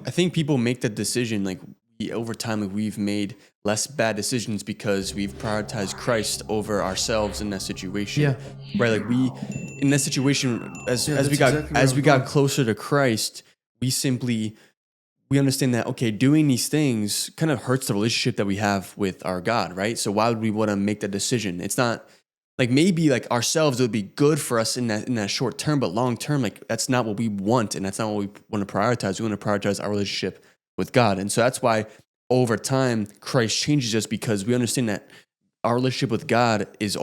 I think people make that decision like over time, like we've made less bad decisions because we've prioritized Christ over ourselves in that situation. Yeah. Right? Like we in that situation Yeah, as we that's got exactly where I was got going. closer to Christ, we understand that okay, doing these things kind of hurts the relationship that we have with our God, right? So why would we want to make that decision? It's not like maybe like ourselves it would be good for us in that short term, but long term, like that's not what we want, and that's not what we want to prioritize. We want to prioritize our relationship with God, and so that's why over time Christ changes us because we understand that our relationship with God is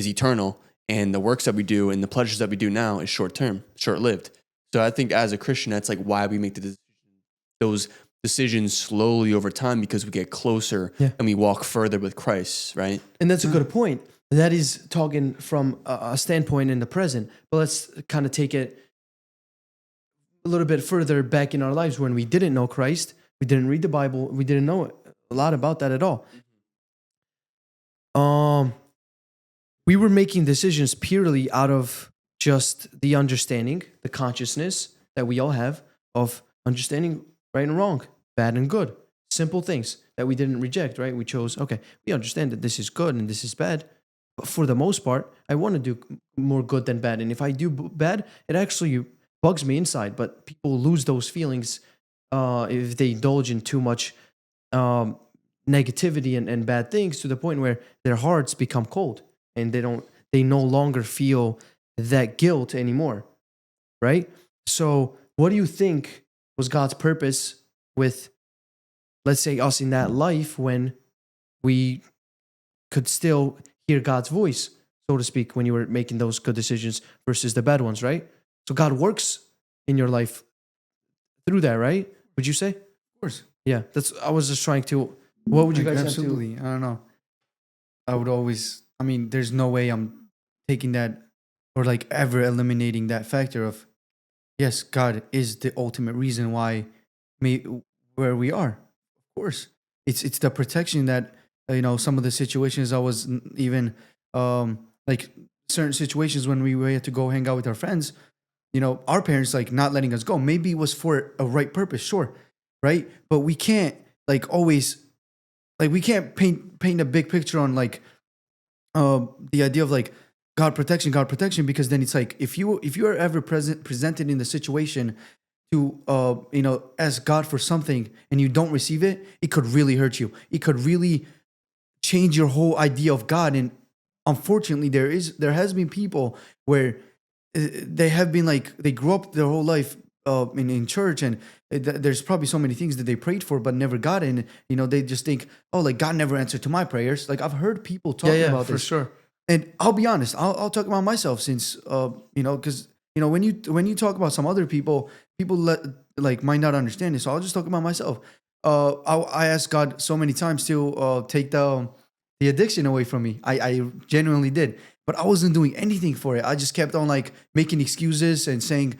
eternal, and the works that we do and the pleasures that we do now is short term, short lived. So I think as a Christian, that's like why we make those decisions slowly over time because we get closer Yeah. and we walk further with Christ, right? And that's a good point. That is talking from a standpoint in the present, but let's kind of take it a little bit further back in our lives when we didn't know Christ, we didn't read the Bible, we didn't know a lot about that at all. We were making decisions purely out of just the understanding, the consciousness that we all have of understanding right and wrong, bad and good, simple things that we didn't reject, right? We chose, okay, we understand that this is good and this is bad. But for the most part, I want to do more good than bad. And if I do bad, it actually bugs me inside. But people lose those feelings if they indulge in too much negativity and bad things to the point where their hearts become cold and they no longer feel that guilt anymore, right? So what do you think was God's purpose with, let's say, us in that life when we could still hear God's voice, so to speak, when you were making those good decisions versus the bad ones, right? So God works in your life through that, right? Would you say? Of course. Yeah, I was just trying to, what would you guys Absolutely. have I don't know. I would always, I mean, there's no way I'm taking that or like ever eliminating that factor of, yes, God is the ultimate reason why where we are. Of course. It's the protection that, some of the situations I was even, like certain situations when we had to go hang out with our friends, our parents like not letting us go. Maybe it was for a right purpose, sure, right? But we can't like always, like we can't paint a big picture on like the idea of like God protection, because then it's like if you are ever presented in the situation to ask God for something and you don't receive it, it could really hurt you. It could really change your whole idea of God. And unfortunately, there has been people where they have been like they grew up their whole life in church, and there's probably so many things that they prayed for but never got in. They just think, oh, like God never answered to my prayers. Like I've heard people talking about for this. sure. And I'll be honest, I'll talk about myself since because when you talk about some other people might not understand it. So I'll just talk about myself. I asked God so many times to take the addiction away from me. I genuinely did, but I wasn't doing anything for it. I just kept on like making excuses and saying,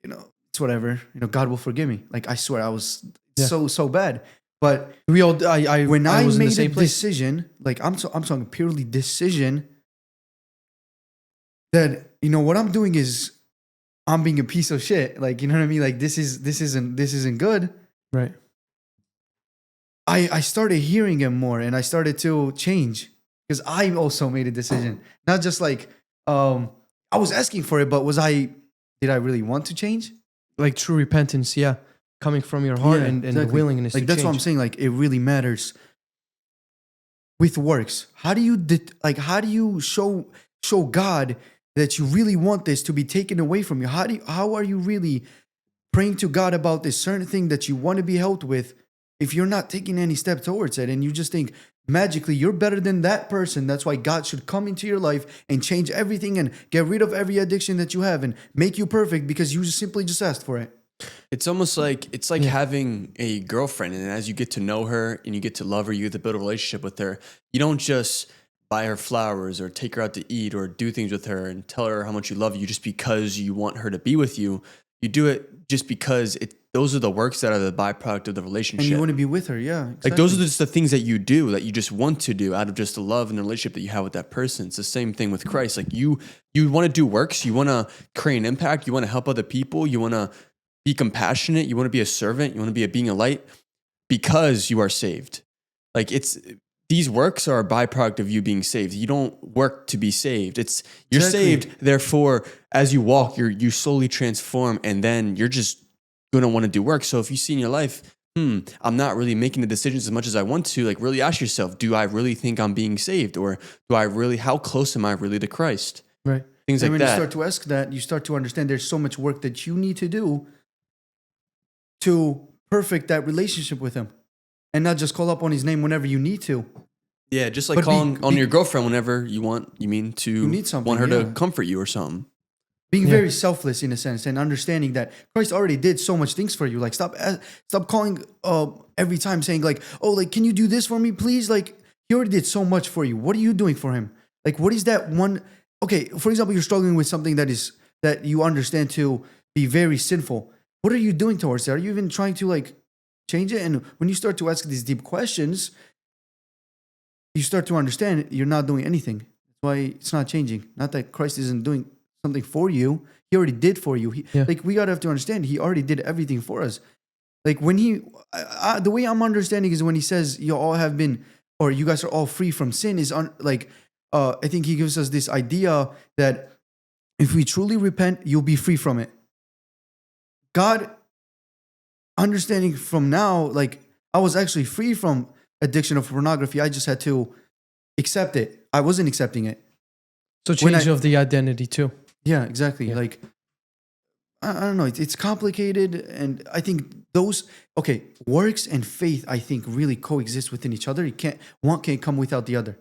it's whatever. God will forgive me. Like I swear, I was so bad. But We all, when I was in the made a same place. decision, like I'm talking purely decision, that what I'm doing is I'm being a piece of shit. Like you know what I mean? Like this isn't good. Right. I started hearing him more, and I started to change because I also made a decision. Not just like I was asking for it, but did I really want to change? Like true repentance, yeah. Coming from your heart and the exactly. willingness like to that's change. what I'm saying. Like it really matters with works. How do you show God that you really want this to be taken away from you? How are you really praying to God about this certain thing that you want to be helped with if you're not taking any step towards it, and you just think magically you're better than that person? That's why God should come into your life and change everything and get rid of every addiction that you have and make you perfect because you simply just asked for it. It's almost like having a girlfriend, and as you get to know her and you get to love her, you get to build a relationship with her. You don't just buy her flowers or take her out to eat or do things with her and tell her how much you love you just because you want her to be with you. You do it just because those are the works that are the byproduct of the relationship. And you want to be with her, yeah. Exactly. Like those are just the things that you do that you just want to do out of just the love and the relationship that you have with that person. It's the same thing with Christ. Like you want to do works, you want to create an impact, you want to help other people, you want to be compassionate. You want to be a servant. You want to be being a light because you are saved. Like these works are a byproduct of you being saved. You don't work to be saved. You're Exactly. saved. Therefore, as you walk, you slowly transform, and then you're just gonna want to do work. So if you see in your life, I'm not really making the decisions as much as I want to, like really ask yourself, do I really think I'm being saved? Or how close am I really to Christ? Right. Things And like when you that. start to ask that, you start to understand there's so much work that you need to do to perfect that relationship with him. And not just call up on his name whenever you need to. Yeah, just like But calling on your girlfriend whenever you need something, want her to yeah. comfort you or something. Being Yeah. very selfless in a sense and understanding that Christ already did so much things for you. Like stop calling every time saying like, oh, like, can you do this for me, please? Like he already did so much for you. What are you doing for him? Like, what is that one? Okay, for example, you're struggling with something that you understand to be very sinful. What are you doing towards it? Are you even trying to like change it? And when you start to ask these deep questions, you start to understand you're not doing anything. That's why it's not changing. Not that Christ isn't doing something for you. He already did for you. Yeah. Like we gotta have to understand, he already did everything for us. Like when the way I'm understanding is when he says you all have been, or you guys are all free from sin is I think he gives us this idea that if we truly repent, you'll be free from it. God, understanding from now, like I was actually free from addiction of pornography. I just had to accept it. I wasn't accepting it. So When change I- of the identity too. Yeah, exactly. Yeah. Like I don't know. It's complicated, and I think works and faith, I think, really coexist within each other. One can't come without the other.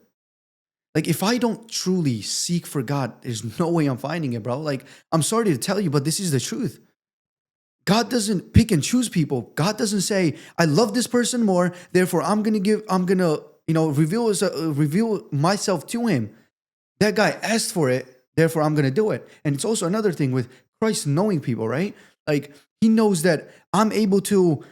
Like if I don't truly seek for God, there's no way I'm finding it, bro. Like I'm sorry to tell you, but this is the truth. God doesn't pick and choose people. God doesn't say, I love this person more, therefore I'm gonna reveal myself to him. That guy asked for it, therefore I'm gonna do it. And it's also another thing with Christ knowing people, right? Like he knows that I'm able to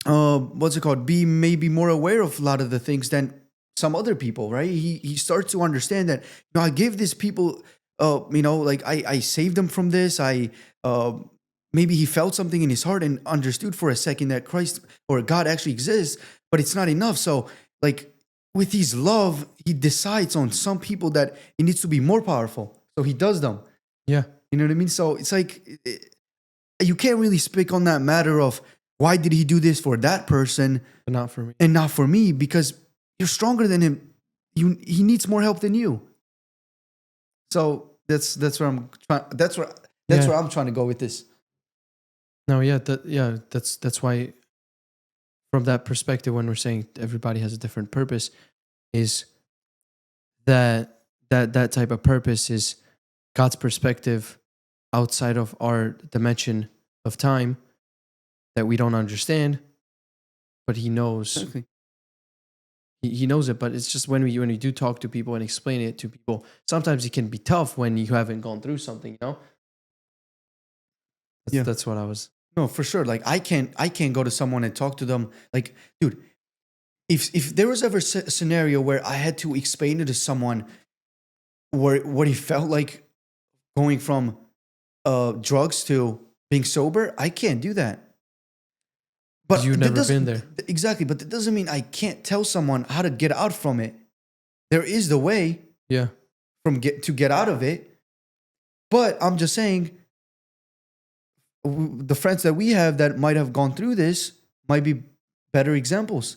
be maybe more aware of a lot of the things than some other people, right? He starts to understand that I give these people I saved them from this. Maybe he felt something in his heart and understood for a second that Christ or God actually exists, but it's not enough. So like with his love, he decides on some people that it needs to be more powerful. So he does them. Yeah. You know what I mean? So it's like you can't really speak on that matter of why did he do this for that person But not for me. and not for me, because you're stronger than him. He needs more help than you. So that's where I'm trying. That's where I'm trying to go with this. No, that's why from that perspective when we're saying everybody has a different purpose is that type of purpose is God's perspective outside of our dimension of time that we don't understand, but he knows. Exactly. He knows it, but it's just when we do talk to people and explain it to people, sometimes it can be tough when you haven't gone through something, you know? Yeah. That's what I was. No, for sure. Like I can't go to someone and talk to them. Like, dude, if there was ever a scenario where I had to explain it to someone where what he felt like going from drugs to being sober, I can't do that. But You've that never doesn't- been there. Exactly, but that doesn't mean I can't tell someone how to get out from it. There is the way Yeah. to get out of it. But I'm just saying, the friends that we have that might have gone through this might be better examples,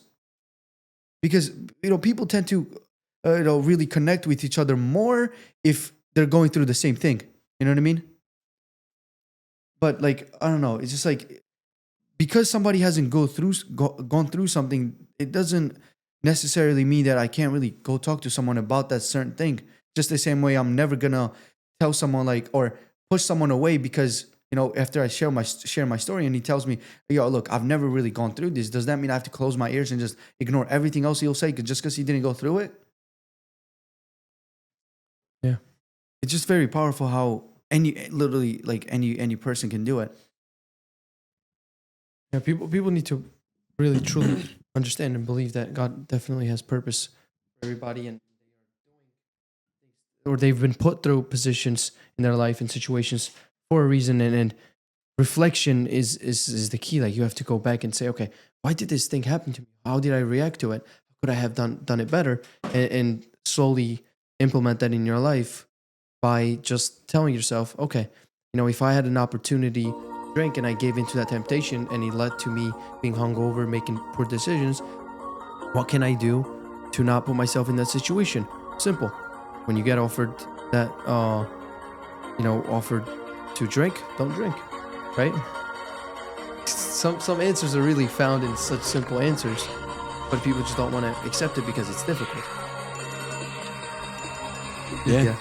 because people tend to really connect with each other more if they're going through the same thing. You know what I mean? But like I don't know, it's just like because somebody hasn't gone through something, it doesn't necessarily mean that I can't really go talk to someone about that certain thing. Just the same way I'm never gonna tell someone or push someone away because after I share my story and he tells me, yo, look, I've never really gone through this. Does that mean I have to close my ears and just ignore everything else he'll say just because he didn't go through it? Yeah. It's just very powerful how any person can do it. Yeah, people need to really truly understand and believe that God definitely has purpose for everybody, and or they've been put through positions in their life and situations for a reason, and reflection is the key. Like you have to go back and say, okay, why did this thing happen to me? How did I react to it? Could I have done it better? And slowly implement that in your life by just telling yourself, okay, if I had an opportunity to drink and I gave into that temptation and it led to me being hungover, making poor decisions, what can I do to not put myself in that situation? Simple. When you get offered that, offered to drink, don't drink, right? Some answers are really found in such simple answers, but people just don't want to accept it because it's difficult. Yeah. Yeah.